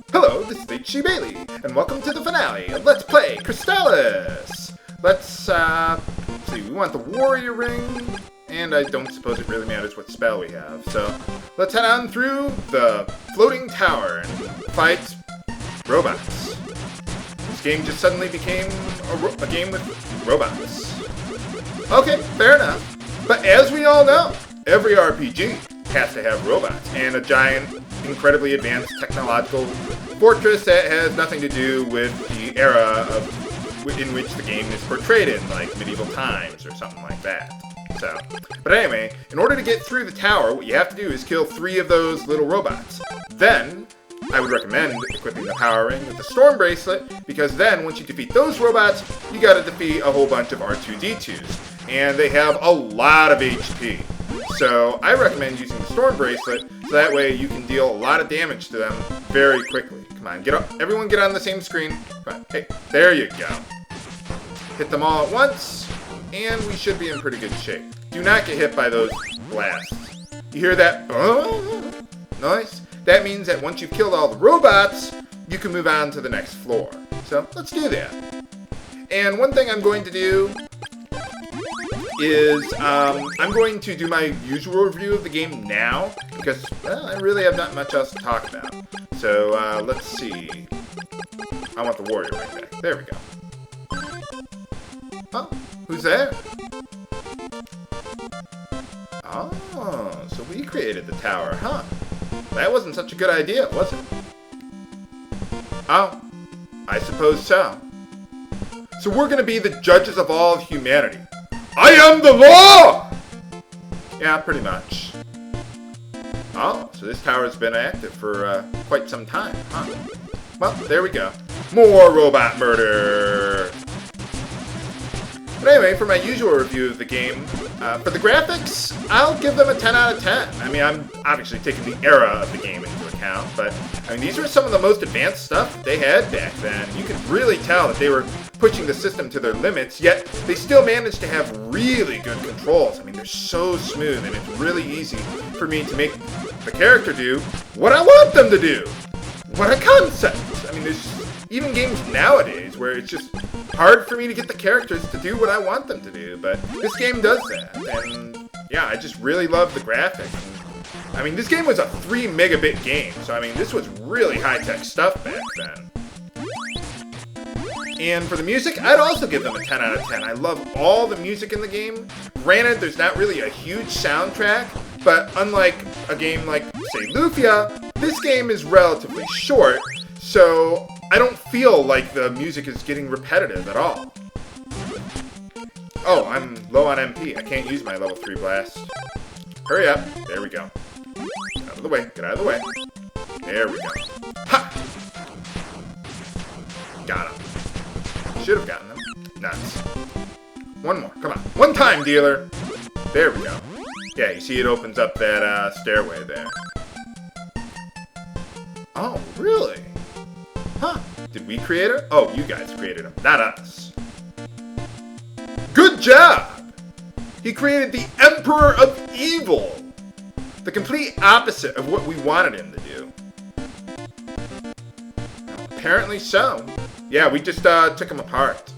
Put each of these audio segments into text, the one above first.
Hello, this is H.C. Bailey, and welcome to the finale of Let's Play Crystalis! Let's see, we want the warrior ring, and I don't suppose it really matters what spell we have, so let's head on through the floating tower and fight robots. This game just suddenly became a game with robots. Okay, fair enough. But as we all know, every RPG has to have robots, and a giant, incredibly advanced technological fortress that has nothing to do with the era in which the game is portrayed in, like medieval times or something like that. So, but anyway, in order to get through the tower, what you have to do is kill 3 of those little robots. Then, I would recommend equipping the power ring with the storm bracelet, because then, once you defeat those robots, you gotta defeat a whole bunch of R2-D2s. And they have a lot of HP. So, I recommend using the storm bracelet, so that way you can deal a lot of damage to them very quickly. Come on, get up. Everyone get on the same screen. Come on. Hey, there you go. Hit them all at once, and we should be in pretty good shape. Do not get hit by those blasts. You hear that noise? That means that once you've killed all the robots, you can move on to the next floor. So, let's do that. And one thing I'm going to do is, I'm going to do my usual review of the game now, because, well, I really have not much else to talk about. So, let's see. I want the warrior ring back. There we go. Oh, who's there? Oh, so we created the tower, huh? That wasn't such a good idea, was it? Oh, I suppose so. So we're gonna be the judges of all of humanity. I am the law! Yeah, pretty much. Oh, so this tower has been active for quite some time, huh? Well, there we go. More robot murder! But anyway, for my usual review of the game, for the graphics, I'll give them a 10 out of 10. I mean, I'm obviously taking the era of the game into account, but I mean, these were some of the most advanced stuff they had back then. You could really tell that they were pushing the system to their limits, yet they still managed to have really good controls. I mean, they're so smooth, and it's really easy for me to make the character do what I want them to do. What a concept! I mean, there's even games nowadays where it's just hard for me to get the characters to do what I want them to do, but this game does that, and yeah, I just really love the graphics. I mean, this game was a 3 megabit game, so I mean, this was really high-tech stuff back then. And for the music, I'd also give them a 10 out of 10. I love all the music in the game. Granted, there's not really a huge soundtrack, but unlike a game like, say, Lufia, this game is relatively short, so I don't feel like the music is getting repetitive at all. Oh, I'm low on MP. I can't use my level 3 blast. Hurry up. There we go. Out of the way. Get out of the way. There we go. Ha! Got him. Should have gotten them. Nuts. One more. Come on. One time, dealer. There we go. Yeah, you see it opens up that stairway there. Oh, really? Huh. Did we create her? Oh, you guys created him, not us. Good job! He created the Emperor of Evil! The complete opposite of what we wanted him to do. Apparently so. Yeah, we just took him apart.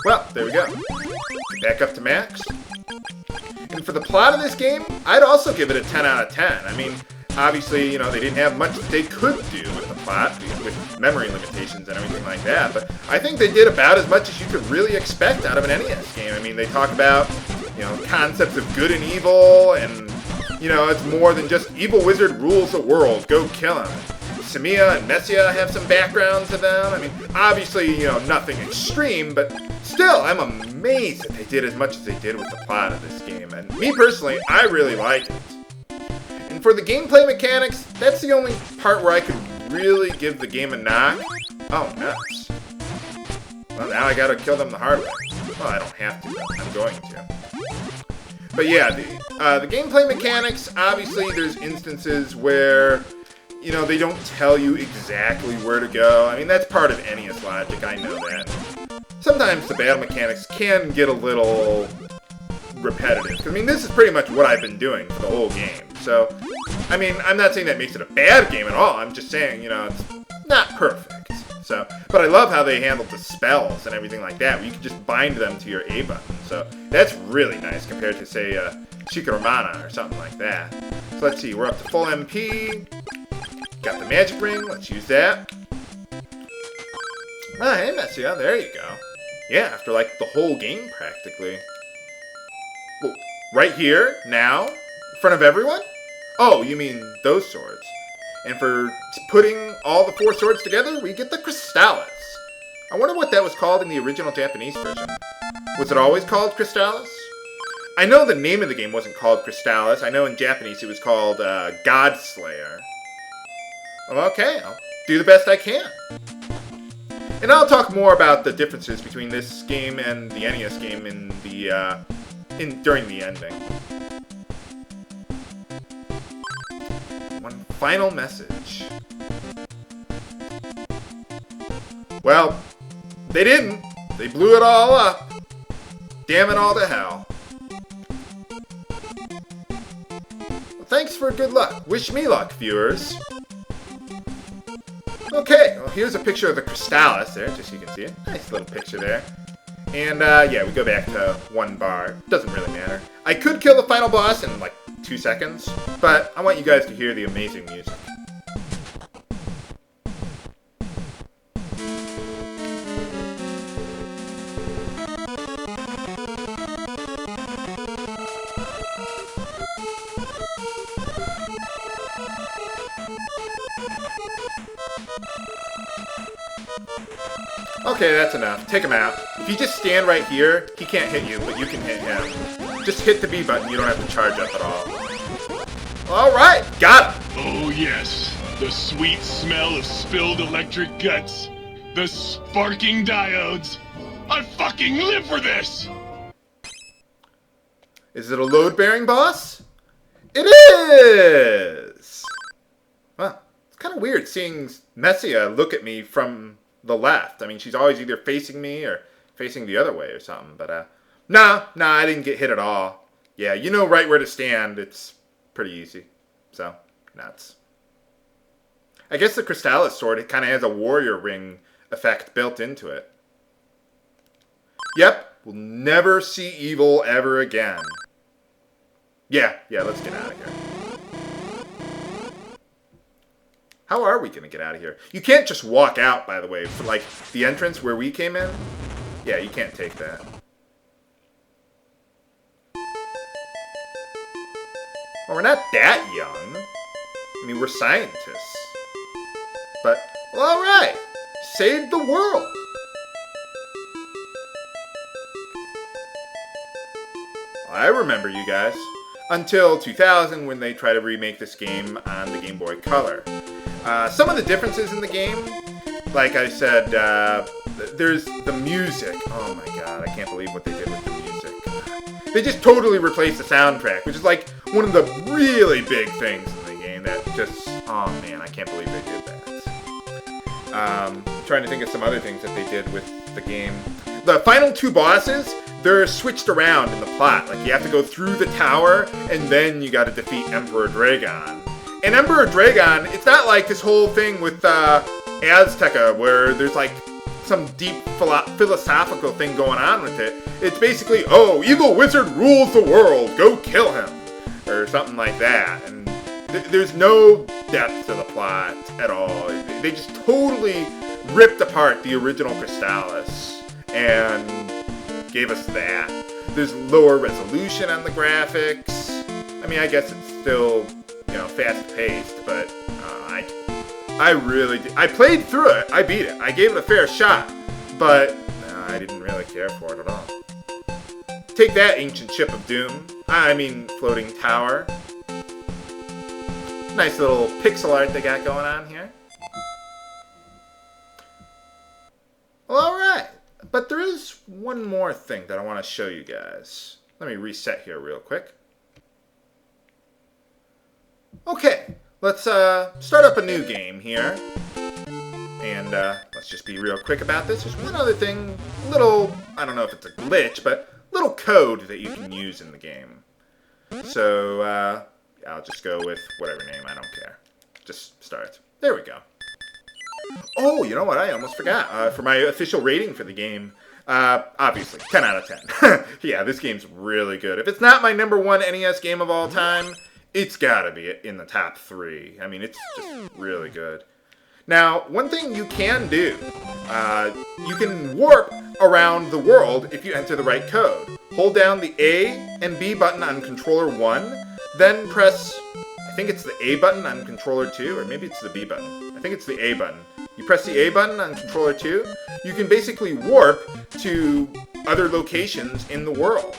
Well, there we go. Back up to max. And for the plot of this game, I'd also give it a 10 out of 10. I mean, obviously, you know, they didn't have much that they could do with the plot, with memory limitations and everything like that, but I think they did about as much as you could really expect out of an NES game. I mean, they talk about, you know, concepts of good and evil, and, you know, it's more than just evil wizard rules the world, go kill him. Samia and Messia have some background to them. I mean, obviously, you know, nothing extreme, but still, I'm amazed that they did as much as they did with the plot of this game, and me personally, I really like it. And for the gameplay mechanics, that's the only part where I could really give the game a knock. Oh, nuts. Well, now I gotta kill them the hard way. Well, I don't have to, but I'm going to. But yeah, the gameplay mechanics, obviously there's instances where, you know, they don't tell you exactly where to go. I mean, that's part of NES logic, I know that. Sometimes the battle mechanics can get a little repetitive. I mean, this is pretty much what I've been doing for the whole game. So, I mean, I'm not saying that makes it a bad game at all. I'm just saying, it's not perfect. So, but I love how they handled the spells and everything like that, where you can just bind them to your A button. So that's really nice compared to, say, Shikaramana or something like that. So let's see, we're up to full MP. Got the magic ring, let's use that. Ah, hey, Messia, there you go. Yeah, after like the whole game practically. Well, right here, now, in front of everyone? Oh, you mean those swords. And for putting all the 4 swords together, we get the Crystalis. I wonder what that was called in the original Japanese version. Was it always called Crystalis? I know the name of the game wasn't called Crystalis. I know in Japanese it was called Godslayer. Well, okay, I'll do the best I can. And I'll talk more about the differences between this game and the NES game during the ending. One final message. Well, they didn't. They blew it all up. Damn it all to hell. Well, thanks for good luck. Wish me luck, viewers. Okay, well, here's a picture of the Crystalis there, just so you can see it. Nice little picture there. And, yeah, we go back to 1 bar. Doesn't really matter. I could kill the final boss in, like, 2 seconds, but I want you guys to hear the amazing music. Okay, that's enough. Take him out. If you just stand right here, he can't hit you, but you can hit him. Just hit the B button, you don't have to charge up at all. Alright, got him! Oh yes, the sweet smell of spilled electric guts. The sparking diodes. I fucking live for this! Is it a load-bearing boss? It is! Well, it's kind of weird seeing Messia look at me from the left. I mean, she's always either facing me or facing the other way or something. But, nah, I didn't get hit at all. Yeah, you know right where to stand. It's pretty easy. So, nuts. I guess the Crystalis sword, it kind of has a warrior ring effect built into it. Yep, we'll never see evil ever again. Yeah, let's get out of here. How are we going to get out of here? You can't just walk out, by the way, for, like, the entrance where we came in. Yeah, you can't take that. Well, we're not that young. I mean, we're scientists. But, well, alright. Save the world. Well, I remember you guys. Until 2000, when they tried to remake this game on the Game Boy Color. Some of the differences in the game, like I said, there's the music. Oh my god, I can't believe what they did with the music. They just totally replaced the soundtrack, which is like one of the really big things in the game that just, oh man, I can't believe they did that. Trying to think of some other things that they did with the game. The final 2 bosses, they're switched around in the plot. Like, you have to go through the tower, and then you gotta defeat Emperor Dragon. And Emperor Dragon, it's not like this whole thing with Azteca, where there's like some deep philosophical thing going on with it. It's basically, oh, evil wizard rules the world, go kill him, or something like that. And there's no depth to the plot at all. They just totally ripped apart the original Crystalis and gave us that. There's lower resolution on the graphics. I mean, I guess it's still, fast-paced, but I really did. I played through it. I beat it. I gave it a fair shot, but I didn't really care for it at all. Take that, Ancient Ship of Doom. I mean, Floating Tower. Nice little pixel art they got going on here. Well, alright. But there is one more thing that I want to show you guys. Let me reset here real quick. Okay, let's start up a new game here. And let's just be real quick about this. There's one other thing, little, I don't know if it's a glitch, but little code that you can use in the game. So, I'll just go with whatever name, I don't care. Just start. There we go. Oh, you know what? I almost forgot. For my official rating for the game, obviously, 10 out of 10. Yeah, this game's really good. If it's not my #1 NES game of all time, it's gotta be in the top 3. I mean, it's just really good. Now, one thing you can do, you can warp around the world if you enter the right code. Hold down the A and B button on controller 1, then press, I think it's the A button on controller 2, or maybe it's the B button. I think it's the A button. You press the A button on controller 2, you can basically warp to other locations in the world.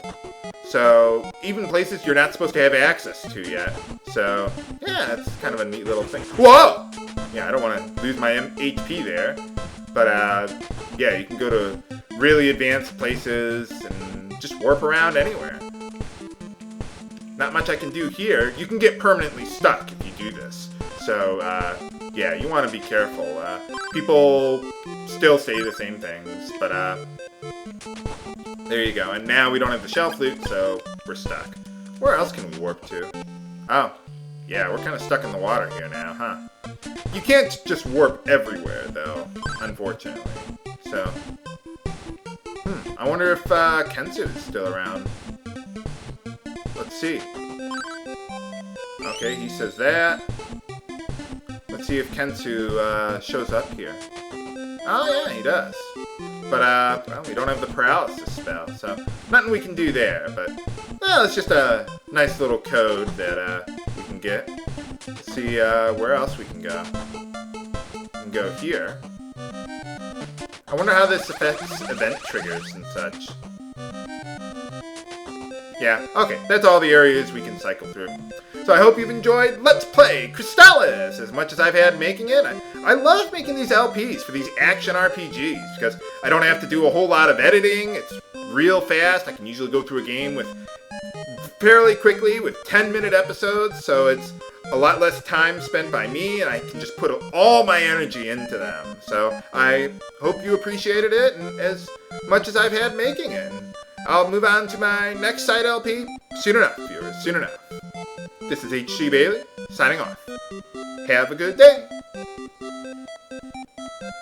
So, even places you're not supposed to have access to yet. So, yeah, it's kind of a neat little thing. Whoa! Yeah, I don't want to lose my HP there. But, yeah, you can go to really advanced places and just warp around anywhere. Not much I can do here. You can get permanently stuck if you do this. So, yeah, you want to be careful. People still say the same things, but, there you go. And now we don't have the shelf loot, so we're stuck. Where else can we warp to? Oh, yeah, we're kind of stuck in the water here now, huh? You can't just warp everywhere, though, unfortunately. So, I wonder if Kensu is still around. Let's see. Okay, he says that. Let's see if Kensu shows up here. Oh, yeah, he does. But, well, we don't have the paralysis spell, so nothing we can do there, but, well, it's just a nice little code that, we can get. Let's see, where else we can go. We can go here. I wonder how this affects event triggers and such. Yeah, okay, that's all the areas we can cycle through. So I hope you've enjoyed Let's Play Crystalis as much as I've had making it. I love making these LPs for these action RPGs because I don't have to do a whole lot of editing. It's real fast. I can usually go through a game with fairly quickly with 10-minute episodes, so it's a lot less time spent by me, and I can just put all my energy into them. So I hope you appreciated it and as much as I've had making it. I'll move on to my next side LP soon enough, viewers, soon enough. This is H.C. Bailey, signing off. Have a good day.